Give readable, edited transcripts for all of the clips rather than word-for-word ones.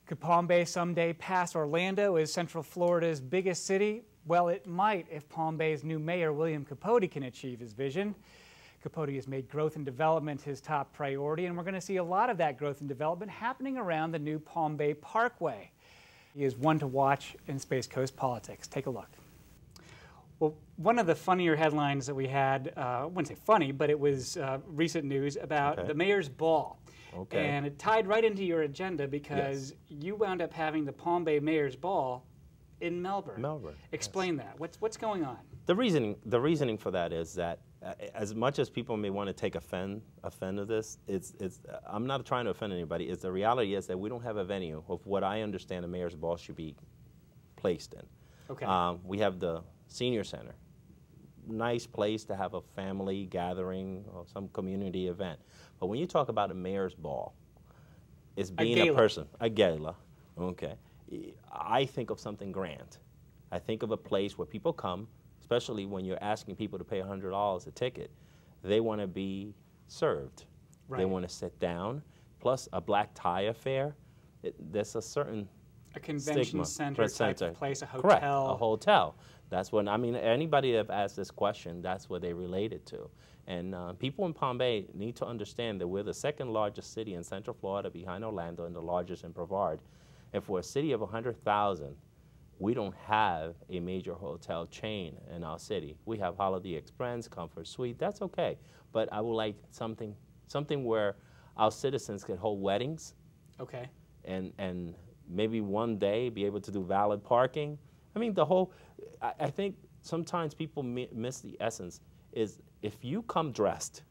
Could Palm Bay someday pass Orlando as Central Florida's biggest city? Well, it might if Palm Bay's new mayor, William Capote, can achieve his vision. Capote has made growth and development his top priority, and we're going to see a lot of that growth and development happening around the new Palm Bay Parkway. He is one to watch in Space Coast politics. Take a look. Well, one of the funnier headlines that we had, I wouldn't say funny, but it was recent news about the mayor's ball. Okay. And it tied right into your agenda because you wound up having the Palm Bay Mayor's Ball in Melbourne. Explain that. What's going on? The reasoning for that is that as much as people may want to take offend of this, I'm not trying to offend anybody. It's the reality is that we don't have a venue of what I understand a Mayor's Ball should be placed in. Okay. We have the Senior Center. Nice place to have a family gathering or some community event. But when you talk about a mayor's ball, it's being a gala, okay. I think of something grand. I think of a place where people come, especially when you're asking people to pay $100 a ticket. They want to be served. Right. They want to sit down. Plus a black tie affair, there's a certain convention center type of place, a hotel. Correct, a hotel. That's what, I mean, anybody that asked this question, that's what they related to. And people in Palm Bay need to understand that we're the second largest city in Central Florida behind Orlando and the largest in Brevard. And for a city of 100,000, we don't have a major hotel chain in our city. We have Holiday Express, Comfort Suite, that's okay. But I would like something where our citizens can hold weddings. Okay. And maybe one day be able to do valet parking. I mean, I think sometimes people miss the essence is if you come dressed,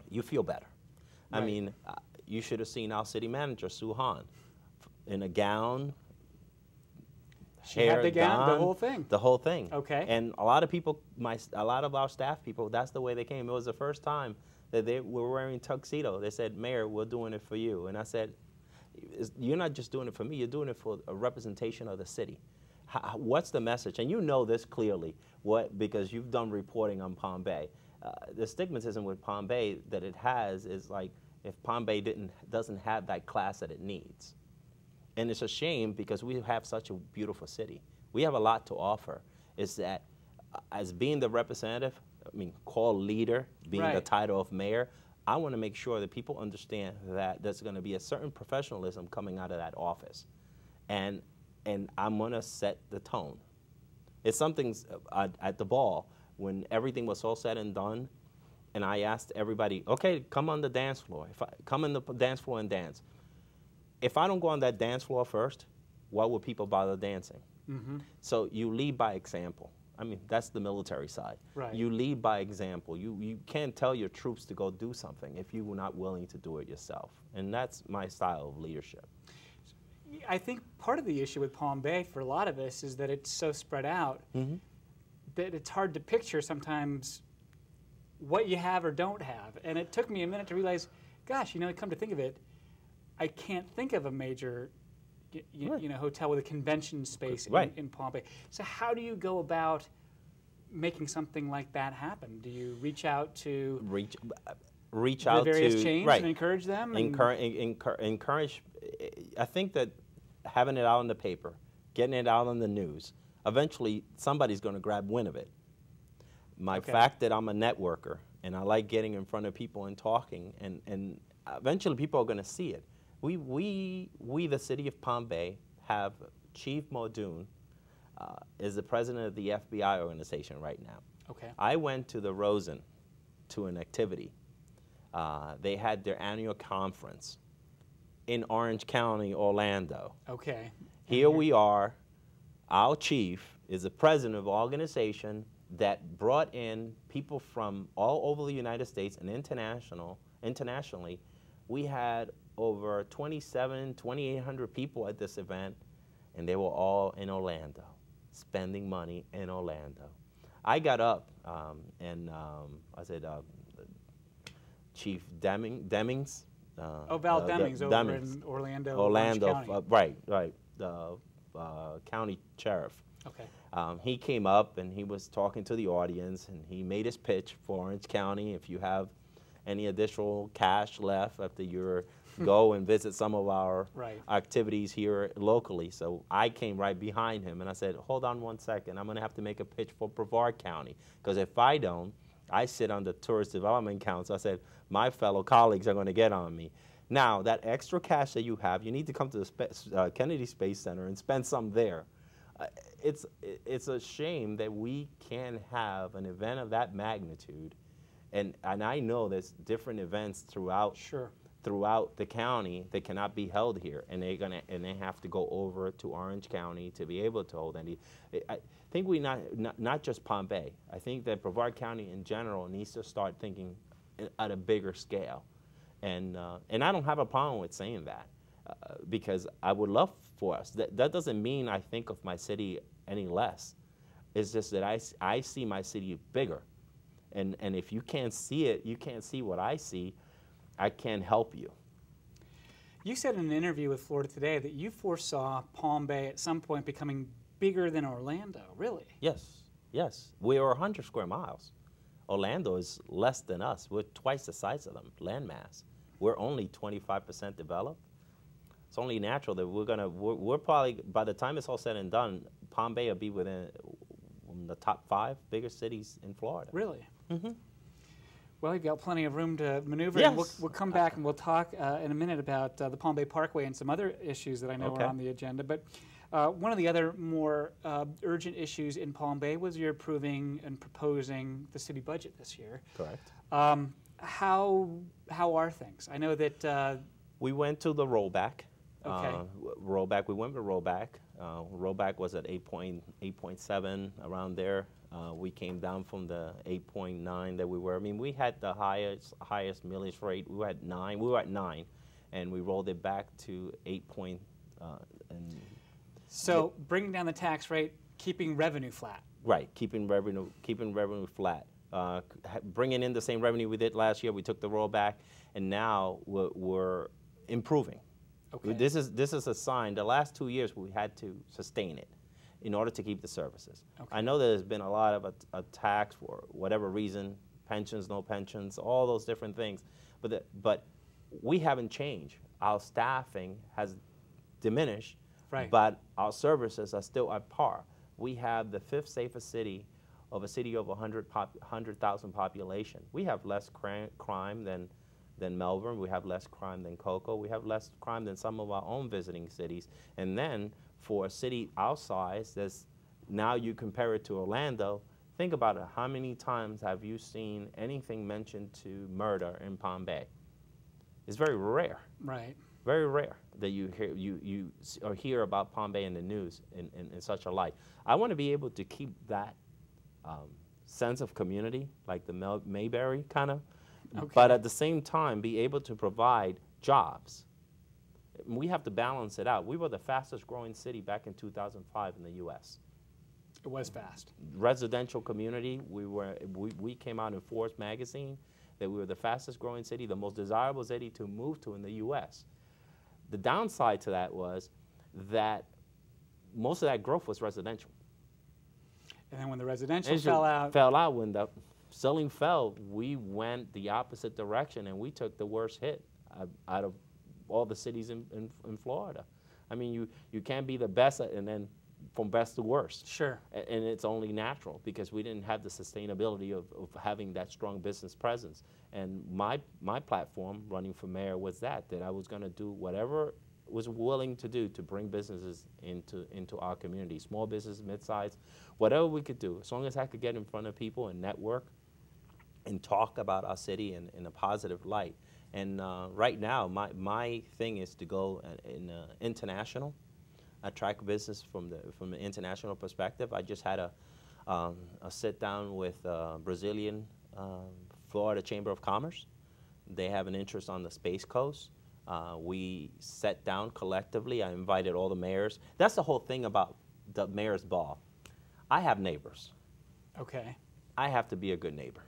you feel better. Right. I mean, you should have seen our city manager, Sue Hahn, in a gown. She had the gown, the whole thing. The whole thing. Okay. And a lot of people, a lot of our staff people, that's the way they came. It was the first time that they were wearing tuxedo. They said, "Mayor, we're doing it for you." And I said, "You're not just doing it for me. You're doing it for a representation of the city. What's the message?" And you know this clearly, because you've done reporting on Palm Bay. The stigmatism with Palm Bay that it has is like if Palm Bay doesn't have that class that it needs. And it's a shame because we have such a beautiful city. We have a lot to offer. Is that as being the representative, I mean, called leader, being the title of mayor, I want to make sure that people understand that there's going to be a certain professionalism coming out of that office. And I'm going to set the tone. It's something at the ball when everything was all said and done, and I asked everybody, okay, come on the dance floor. Come on the dance floor and dance. If I don't go on that dance floor first, why would people bother dancing? Mm-hmm. So you lead by example. I mean, that's the military side. Right. You lead by example. You can't tell your troops to go do something if you were not willing to do it yourself. And that's my style of leadership. I think part of the issue with Palm Bay for a lot of us is that it's so spread out that it's hard to picture sometimes what you have or don't have. And it took me a minute to realize, gosh, come to think of it, I can't think of a major hotel with a convention space in Palm Bay. So how do you go about making something like that happen? Do you reach out to the various chains and encourage them? Encourage. I think that having it out in the paper, getting it out on the news, eventually somebody's going to grab wind of it. My fact that I'm a networker and I like getting in front of people and talking, and eventually people are going to see it. We, the city of Palm Bay, have Chief Muldoon is the president of the FBI organization right now. Okay. I went to the Rosen to an activity. They had their annual conference in Orange County, Orlando. Okay. Here we are. Our chief is the president of an organization that brought in people from all over the United States and internationally. We had over 2,800 people at this event, and they were all in Orlando, spending money in Orlando. I got up and I said, Chief Demings. Val Demings over in Orlando, County. Right, the county sheriff. Okay. He came up and he was talking to the audience, and he made his pitch for Orange County. If you have any additional cash left after your go and visit some of our Right. activities here locally. So I came right behind him and I said, hold on one second, I'm going to have to make a pitch for Brevard County, because if I don't, I sit on the Tourist Development Council. I said, my fellow colleagues are going to get on me. Now, that extra cash that you have, you need to come to the Kennedy Space Center and spend some there. It's a shame that we can have an event of that magnitude, and I know there's different events throughout the county that cannot be held here, and they have to go over to Orange County to be able to hold any. I think we not just Palm Bay. I think that Brevard County in general needs to start thinking at a bigger scale, and I don't have a problem with saying that, because I would love for us. That doesn't mean I think of my city any less. It's just that I see my city bigger, and if you can't see it, you can't see what I see. I can't help you. You said in an interview with Florida Today that you foresaw Palm Bay at some point becoming bigger than Orlando. Really? Yes, yes. We are 100 square miles. Orlando is less than us. We're twice the size of them, land mass. We're only 25% developed. It's only natural that we're probably, by the time it's all said and done, Palm Bay will be within the top 5 biggest cities in Florida. Really? Mm-hmm. Well, you've got plenty of room to maneuver. Yes. And we'll come back and we'll talk in a minute about the Palm Bay Parkway and some other issues that I know are on the agenda. But one of the other more urgent issues in Palm Bay was you're approving and proposing the city budget this year. Correct. How are things? I know that we went to the rollback. Okay. Rollback. We went with rollback. Rollback was at 8.7 around there. We came down from the 8.9 that we were. I mean, we had the highest millage rate. We were at 9. We were at 9, and we rolled it back to 8 point. So bringing down the tax rate, keeping revenue flat. Right, keeping revenue flat. Bringing in the same revenue we did last year. We took the rollback, and now we're improving. Okay. This is a sign. The last 2 years we had to sustain it in order to keep the services. Okay. I know there's been a lot of attacks for whatever reason, pensions, no pensions, all those different things, but we haven't changed. Our staffing has diminished, right, but our services are still at par. We have the 5th safest city of a city of 100,000 population. We have less crime than Melbourne. We have less crime than Cocoa. We have less crime than some of our own visiting cities. And then for a city our size, now you compare it to Orlando, think about it. How many times have you seen anything mentioned to murder in Palm Bay? It's very rare. Right. Very rare that you hear about Palm Bay in the news in such a light. I want to be able to keep that sense of community, like the Mayberry kind of, okay, but at the same time be able to provide jobs. We have to balance it out. We were the fastest growing city back in 2005 in the U.S. It was fast. Residential community, we came out in Forbes magazine that we were the fastest growing city, the most desirable city to move to in the U.S. The downside to that was that most of that growth was residential. And then when the residential fell out, when the selling fell, we went the opposite direction, and we took the worst hit out of all the cities in Florida. I mean, you can't be the best and then from best to worst. Sure. And it's only natural because we didn't have the sustainability of having that strong business presence. And my platform running for mayor was that I was going to do whatever was willing to do to bring businesses into our community, small business, mid-size, whatever we could do. As long as I could get in front of people and network and talk about our city in a positive light. And right now, my thing is to go in international, attract business from the international perspective. I just had a sit down with Brazilian Florida Chamber of Commerce. They have an interest on the Space Coast. We sat down collectively. I invited all the mayors. That's the whole thing about the mayor's ball. I have neighbors. Okay. I have to be a good neighbor.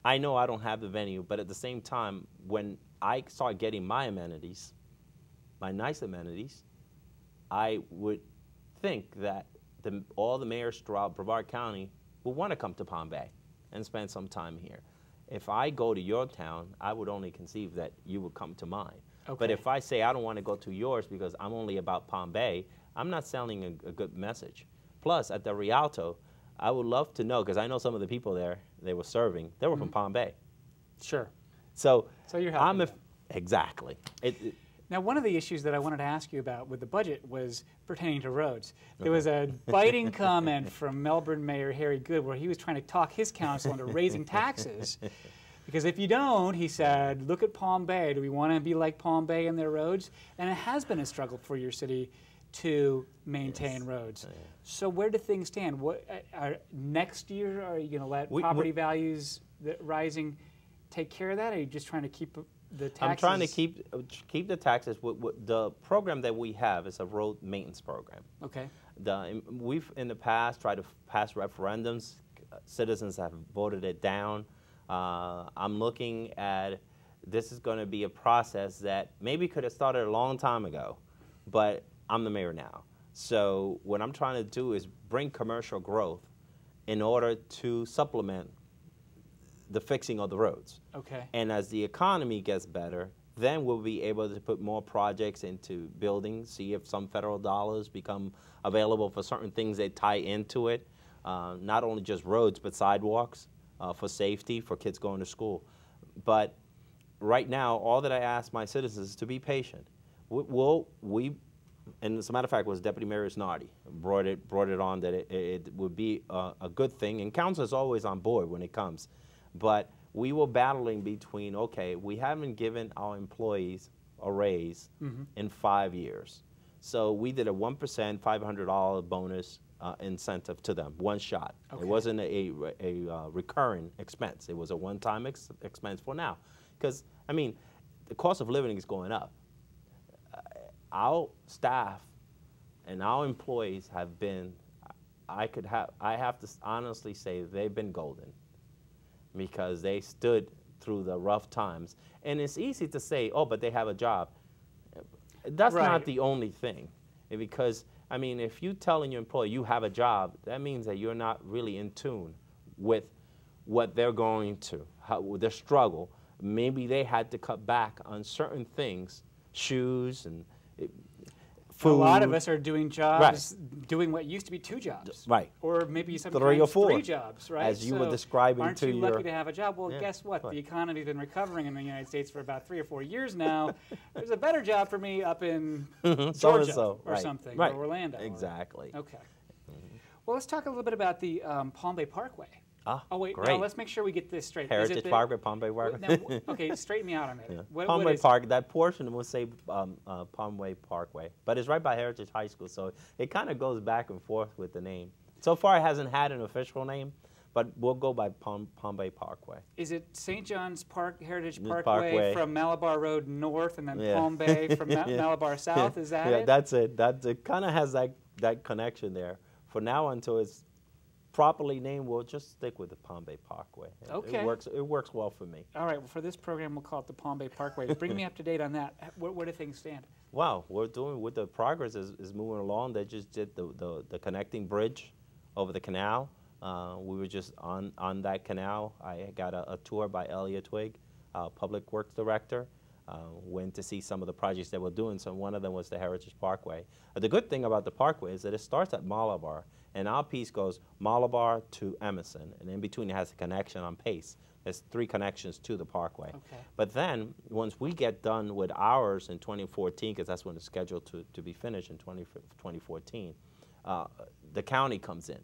I know I don't have the venue, but at the same time, when I start getting my amenities, my nice amenities, I would think that all the mayors throughout Brevard County will want to come to Palm Bay and spend some time here. If I go to your town, I would only conceive that you would come to mine. Okay. But if I say I don't want to go to yours because I'm only about Palm Bay, I'm not selling a good message. Plus, at the Rialto, I would love to know, because I know some of the people there they were serving, they were from Palm Bay. Sure. So you're helping them. Exactly. Now, one of the issues that I wanted to ask you about with the budget was pertaining to roads. There was a biting comment from Melbourne Mayor Harry Good where he was trying to talk his council into raising taxes. Because if you don't, he said, look at Palm Bay. Do we want to be like Palm Bay in their roads? And it has been a struggle for your city to maintain roads. Yeah. So where do things stand? What next year, are you going to let property values rising take care of that? Or are you just trying to keep the taxes? I'm trying to keep the taxes. The program that we have is a road maintenance program. Okay. We've in the past tried to pass referendums. Citizens have voted it down. I'm looking at this is going to be a process that maybe could have started a long time ago, but I'm the mayor now. So what I'm trying to do is bring commercial growth in order to supplement the fixing of the roads. Okay. And as the economy gets better, then we'll be able to put more projects into buildings, see if some federal dollars become available for certain things that tie into it, not only just roads, but sidewalks for safety, for kids going to school. But right now, all that I ask my citizens is to be patient. And as a matter of fact, it was Deputy Mayor Snarty brought it on that it would be a good thing, and council is always on board when it comes. But we were battling between, okay, we haven't given our employees a raise in 5 years. So we did a 1% $500 bonus incentive to them, one shot. Okay. It wasn't a recurring expense. It was a one-time expense for now. Because, I mean, the cost of living is going up. Our staff and our employees have been, I have to honestly say they've been golden, because they stood through the rough times. And it's easy to say, oh, but they have a job. That's not the only thing. Because, I mean, if you telling your employee you have a job, that means that you're not really in tune with what they're going to, their struggle. Maybe they had to cut back on certain things, shoes and food. A lot of us are doing jobs, doing what used to be 2 jobs. Right. Or maybe sometimes 3 or 4. 3 jobs, right? As you were describing aren't to you lucky to have a job? Well, guess what? The economy's been recovering in the United States for about 3 or 4 years now. There's a better job for me up in Georgia or something, or Orlando. Exactly. Okay. Well, let's talk a little bit about the Palm Bay Parkway. Oh, wait, great. now let's make sure we get this straight. Heritage Parkway, Palm Bay Parkway. Now, okay, straighten me out on it. Yeah. Palm Bay Park, that portion will say Palm Bay Parkway, but it's right by Heritage High School, so it kind of goes back and forth with the name. So far, it hasn't had an official name, but we'll go by Palm Bay Parkway. Is it St. John's Park, Heritage Parkway from Malabar Road north, and then Palm Bay from Malabar south? Is that it? Yeah, that's it. It kind of has that connection there. For now, until it's properly named, we'll just stick with the Palm Bay Parkway. Okay. It works well for me. All right, well, for this program, we'll call it the Palm Bay Parkway. Bring me up to date on that. Where do things stand? Wow, we're doing, with the progress is moving along. They just did the connecting bridge over the canal. We were just on that canal. I got a tour by Elliot Twigg, Public Works Director. Went to see some of the projects that we're doing. So one of them was the Heritage Parkway. The good thing about the Parkway is that it starts at Malabar, and our piece goes Malabar to Emerson, and in between it has a connection on Pace. There's 3 connections to the Parkway. Okay. But then, once we get done with ours in 2014, because that's when it's scheduled to be finished in 2014, the county comes in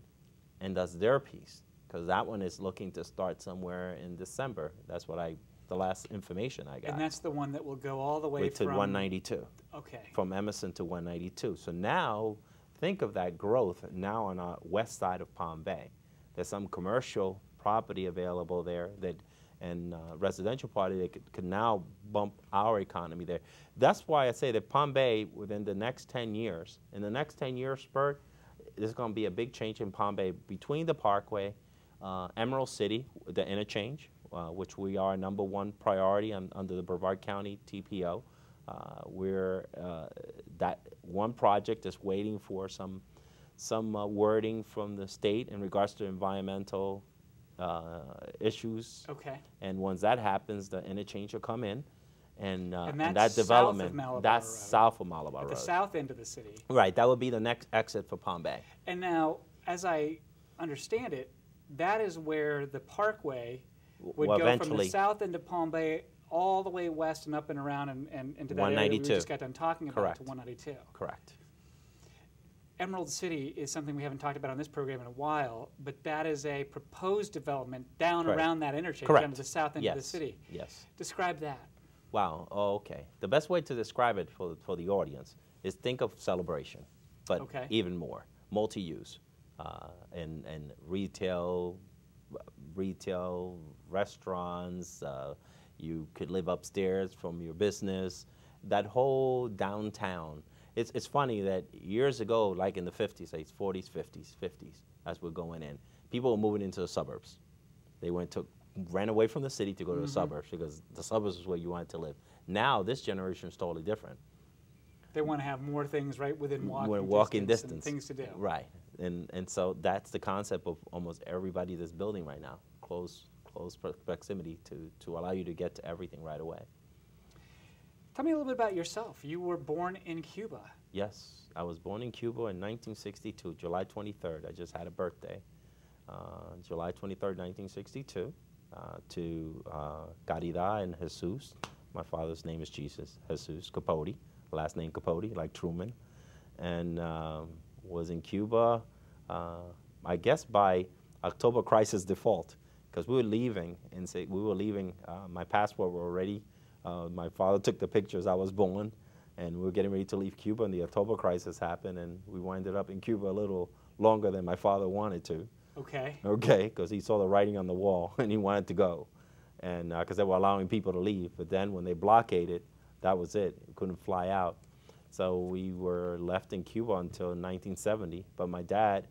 and does their piece, because that one is looking to start somewhere in December. That's what the last information I got. And that's the one that will go all the way to 192. Okay. From Emerson to 192. So now, think of that growth now on our west side of Palm Bay. There's some commercial property available there and residential property that could now bump our economy there. That's why I say that Palm Bay, within the next 10 years, in the next 10-year spurt, there's going to be a big change in Palm Bay between the Parkway, Emerald City, the interchange, which we are #1 priority under the Brevard County TPO. That one project is waiting for some wording from the state in regards to environmental issues. Okay. And once that happens, the interchange will come in. And that's that development, south of Malabar that's Road. south of Malabar At Road. the south end of the city. Right, that would be the next exit for Palm Bay. And now, as I understand it, that is where the parkway would Well, go from the eventually- south end of Palm Bay all the way west and up and around and into that area that we 192. just got done talking about Correct. to 192. Correct. Emerald City is something we haven't talked about on this program in a while, but that is a proposed development down Correct. around that interchange, Correct. down to the south end of the city. Yes. Describe that. Wow. Oh, okay. The best way to describe it for the audience is think of celebration, but Okay. even more multi-use, and retail, restaurants. You could live upstairs from your business. That whole downtown. It's funny that years ago, like in the 50s, like 40s, 50s, as we're going in, people were moving into the suburbs. They ran away from the city to go to the suburbs because the suburbs is where you wanted to live. Now, this generation is totally different. They want to have more things right within walking distance. and things to do. Right. And so that's the concept of almost everybody that's building right now, close proximity to allow you to get to everything right away. Tell me a little bit about yourself. You were born in Cuba. Yes, I was born in Cuba in 1962, July 23rd. I just had a birthday. July 23rd, 1962, to Caridad and Jesus. My father's name is Jesus Capote, last name Capote, like Truman. And was in Cuba, I guess by October crisis default, because we were leaving, my passport were already, my father took the pictures, I was born, and we were getting ready to leave Cuba, and the October crisis happened, and we winded up in Cuba a little longer than my father wanted to. Okay. Okay, because he saw the writing on the wall, and he wanted to go, and because they were allowing people to leave. But then when they blockaded, that was it. We couldn't fly out. So we were left in Cuba until 1970. But my dad,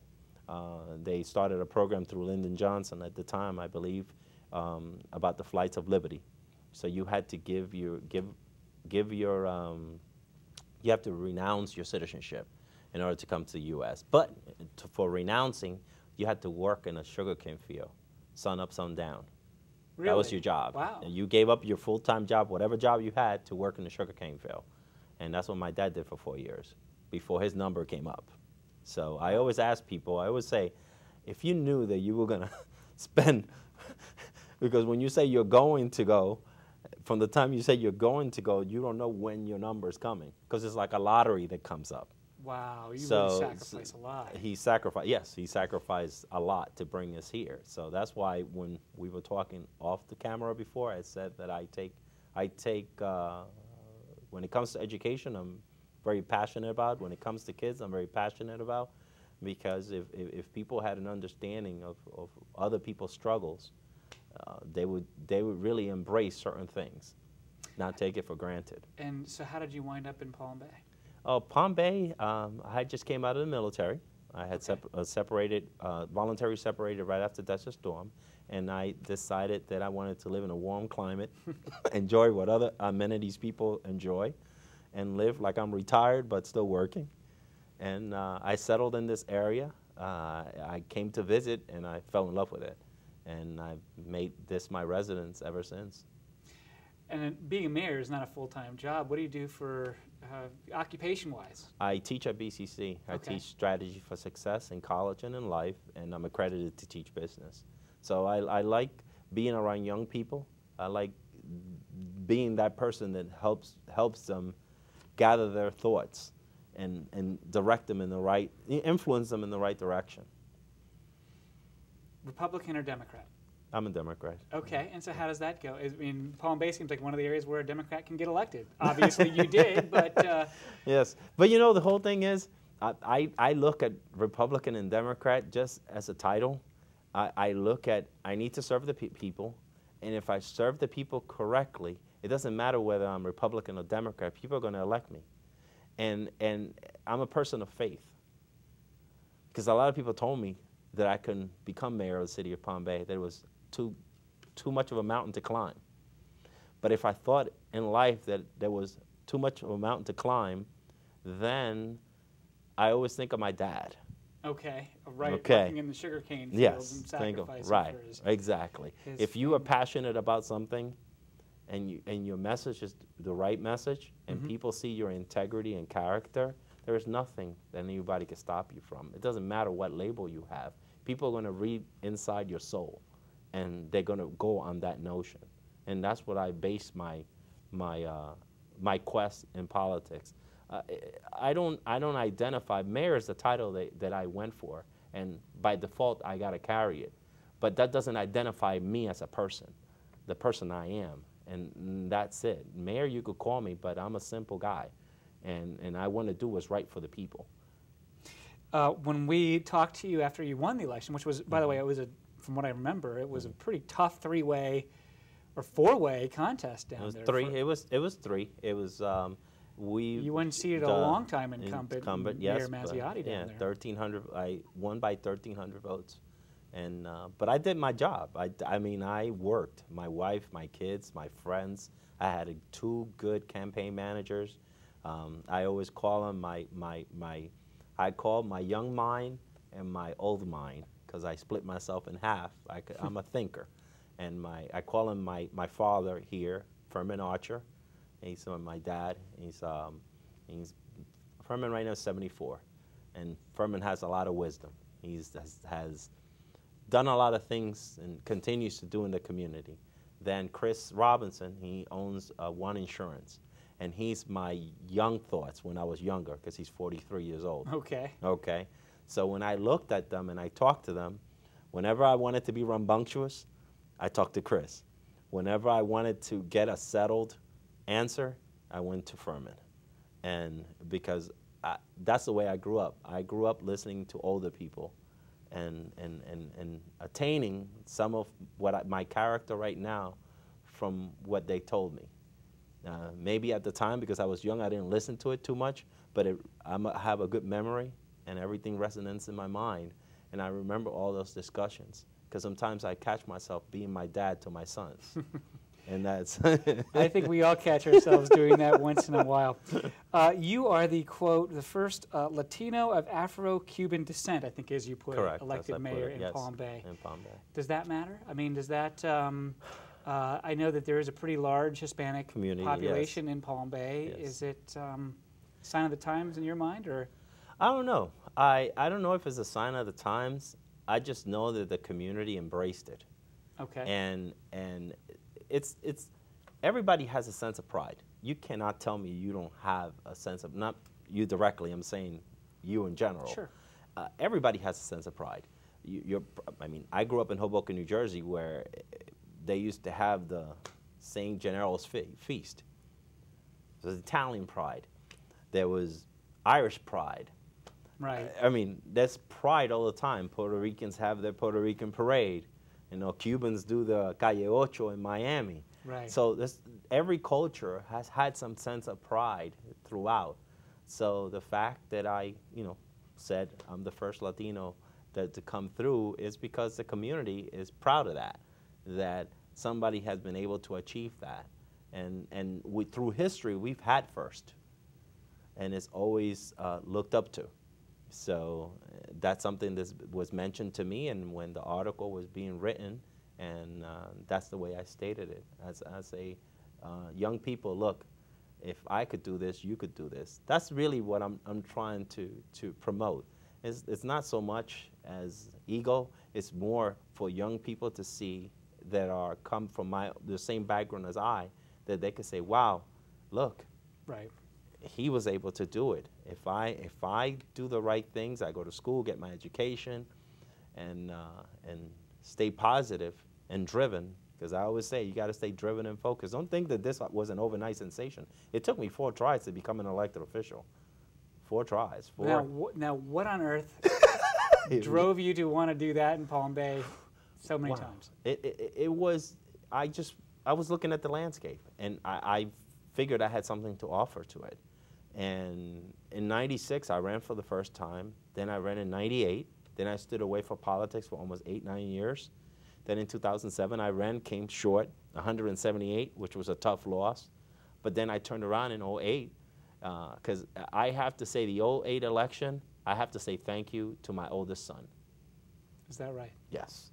they started a program through Lyndon Johnson at the time, I believe, about the Flights of Liberty. So you had to you have to renounce your citizenship in order to come to the U.S. But for renouncing, you had to work in a sugarcane field, sun up, sun down. Really? That was your job. Wow. And you gave up your full-time job, whatever job you had, to work in the sugarcane field. And that's what my dad did for 4 years before his number came up. So I always ask people, I always say, if you knew that you were going to spend, because when you say you're going to go, from the time you say you're going to go, you don't know when your number is coming, because it's like a lottery that comes up. Wow, you really sacrifice a lot. He sacrificed a lot to bring us here. So that's why when we were talking off the camera before, I said that I take when it comes to education, I'm very passionate about. When it comes to kids, I'm very passionate about, because if people had an understanding of other people's struggles, they would really embrace certain things, not take it for granted. And so how did you wind up in Palm Bay? Oh, Palm Bay, I just came out of the military. I had voluntarily separated right after Desert Storm, and I decided that I wanted to live in a warm climate, enjoy what other amenities people enjoy, and live like I'm retired but still working. And I settled in this area. I came to visit, and I fell in love with it. And I've made this my residence ever since. And then being a mayor is not a full-time job. What do you do for occupation-wise? I teach at BCC. I teach strategy for success in college and in life, and I'm accredited to teach business. So I like being around young people. I like being that person that helps them gather their thoughts and direct them influence them in the right direction. Republican or Democrat? I'm a Democrat. Okay, and so how does that go? I mean, Palm Bay seems like one of the areas where a Democrat can get elected. Obviously you did, but... Yes, but you know, the whole thing is, I look at Republican and Democrat just as a title. I look at, I need to serve the people, and if I serve the people correctly, it doesn't matter whether I'm Republican or Democrat, people are going to elect me. And I'm a person of faith, because a lot of people told me that I couldn't become mayor of the city of Palm Bay, that it was too much of a mountain to climb. But if I thought in life that there was too much of a mountain to climb, then I always think of my dad. Okay, right, okay. Working in the sugarcane fields yes, and sacrificing right, for his, exactly. his if you are passionate about something, and your message is the right message, and people see your integrity and character, there is nothing that anybody can stop you from. It doesn't matter what label you have. People are going to read inside your soul, and they're going to go on that notion. And that's what I base my quest in politics. I don't identify. Mayor is the title that I went for, and by default I got to carry it. But that doesn't identify me as a person, the person I am, and that's it. Mayor, you could call me, but I'm a simple guy, and I want to do what's right for the people. When we talked to you after you won the election, which was, by the way, it was from what I remember, it was a pretty tough three-way or four-way contest down there. It was three. It was you unseated a long-time incumbent yes, Mayor Mazziotti down there. 1,300. I won by 1,300 votes, and but I did my job. I mean, I worked. My wife, my kids, my friends. I had two good campaign managers. I always call them I call my young mind and my old mind, because I split myself in half. I'm a thinker. And I call him my father here, Furman Archer. He's my dad. He's Furman right now is 74, and Furman has a lot of wisdom. He has done a lot of things and continues to do in the community. Then Chris Robinson, he owns One Insurance, and he's my young thoughts when I was younger, because he's 43 years old. Okay. Okay. So when I looked at them and I talked to them, whenever I wanted to be rambunctious, I talked to Chris. Whenever I wanted to get a settled answer, I went to Furman. And because that's the way I grew up. I grew up listening to older people and attaining some of my character right now from what they told me. Maybe at the time, because I was young, I didn't listen to it too much, but I have a good memory, and everything resonates in my mind. And I remember all those discussions, because sometimes I catch myself being my dad to my sons. And that's... I think we all catch ourselves doing that once in a while. You are the, quote, the first Latino of Afro-Cuban descent, I think, as you put it, elected mayor in Palm Bay. In Palm Bay. Does that matter? I mean, does that... I know that there is a pretty large Hispanic population in Palm Bay. Yes. Is it sign of the times in your mind, or...? I don't know. I don't know if it's a sign of the times. I just know that the community embraced it. Okay. And it's everybody has a sense of pride. You cannot tell me you don't have a sense of, not you directly, I'm saying you in general. Sure. Everybody has a sense of pride. I mean, I grew up in Hoboken, New Jersey, where they used to have the St. General's Feast. There was Italian pride. There was Irish pride. Right. I mean, there's pride all the time. Puerto Ricans have their Puerto Rican parade. You know, Cubans do the Calle Ocho in Miami. Right. So every culture has had some sense of pride throughout. So the fact that I, said I'm the first Latino to come through is because the community is proud of that somebody has been able to achieve that. And through history, we've had first. And it's always looked up to. So that's something that was mentioned to me, and when the article was being written, and that's the way I stated it. As a young people, look, if I could do this, you could do this. That's really what I'm trying to promote. It's not so much as ego. It's more for young people to see that come from the same background as I, that they could say, wow, look. Right. He was able to do it. If I do the right things, I go to school, get my education, and stay positive and driven. Because I always say you got to stay driven and focused. Don't think that this was an overnight sensation. It took me 4 tries to become an elected official. 4 tries. 4. Now, what on earth drove you to want to do that in Palm Bay so many times? It was. I was looking at the landscape, and I figured I had something to offer to it. And in '96, I ran for the first time. Then I ran in '98. Then I stood away from politics for almost 8-9 years. Then in 2007, I ran, came short, 178, which was a tough loss. But then I turned around in '08, because I have to say the '08 election, I have to say thank you to my oldest son. Is that right? Yes.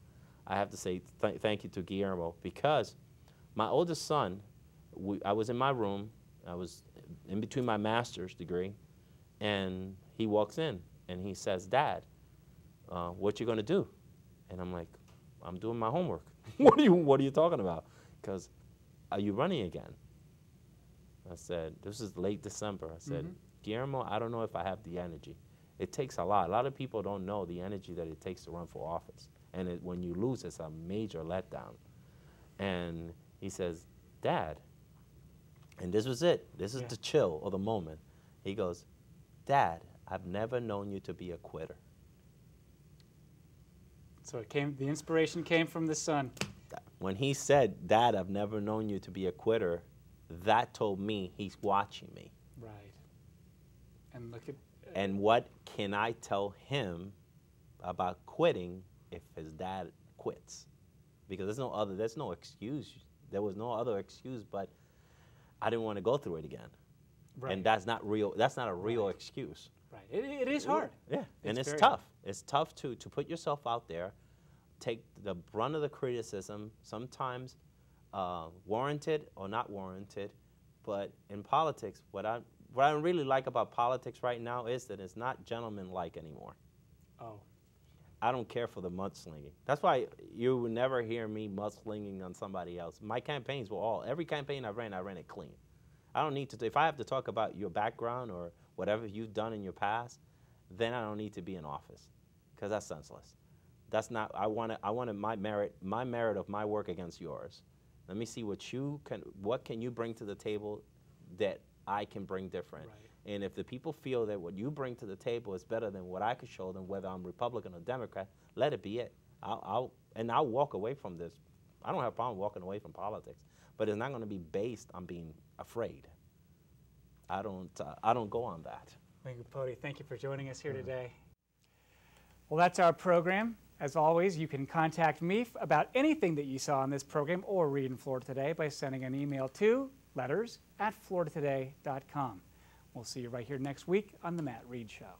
I have to say thank you to Guillermo, because my oldest son I was in my room. I was in between my master's degree, and he walks in and he says, "Dad, what you gonna do?" And I'm like, "I'm doing my homework." What are you talking about? Because are you running again? I said, this is late December. I said, Guillermo, I don't know if I have the energy. It takes a lot. A lot of people don't know the energy that it takes to run for office. And when you lose, it's a major letdown. And he says, Dad, and this was it. This is the chill of the moment. He goes, Dad, I've never known you to be a quitter. So the inspiration came from the son. When he said, Dad, I've never known you to be a quitter, that told me he's watching me. Right. And look at... and what can I tell him about quitting if his dad quits? Because there's no excuse. There was no other excuse, but I didn't want to go through it again. Right. And that's not real. That's not a real excuse. Right. It is hard. Yeah. And it's tough. It's tough to put yourself out there, take the brunt of the criticism, sometimes warranted or not warranted. But in politics, what I really like about politics right now is that it's not gentlemanlike anymore. Oh. I don't care for the mudslinging. That's why you would never hear me mudslinging on somebody else. My campaigns were every campaign I ran it clean. I don't need to, if I have to talk about your background or whatever you've done in your past, then I don't need to be in office, because that's senseless. That's not, I wanted my merit of my work against yours. Let me see what can you bring to the table that I can bring different. Right. And if the people feel that what you bring to the table is better than what I could show them, whether I'm Republican or Democrat, let it be it. I'll walk away from this. I don't have a problem walking away from politics, but it's not going to be based on being afraid. I don't go on that. Capote, thank you for joining us here today. Well, that's our program. As always, you can contact me about anything that you saw on this program or read in Florida Today by sending an email to letters@floridatoday.com. We'll see you right here next week on The Matt Reed Show.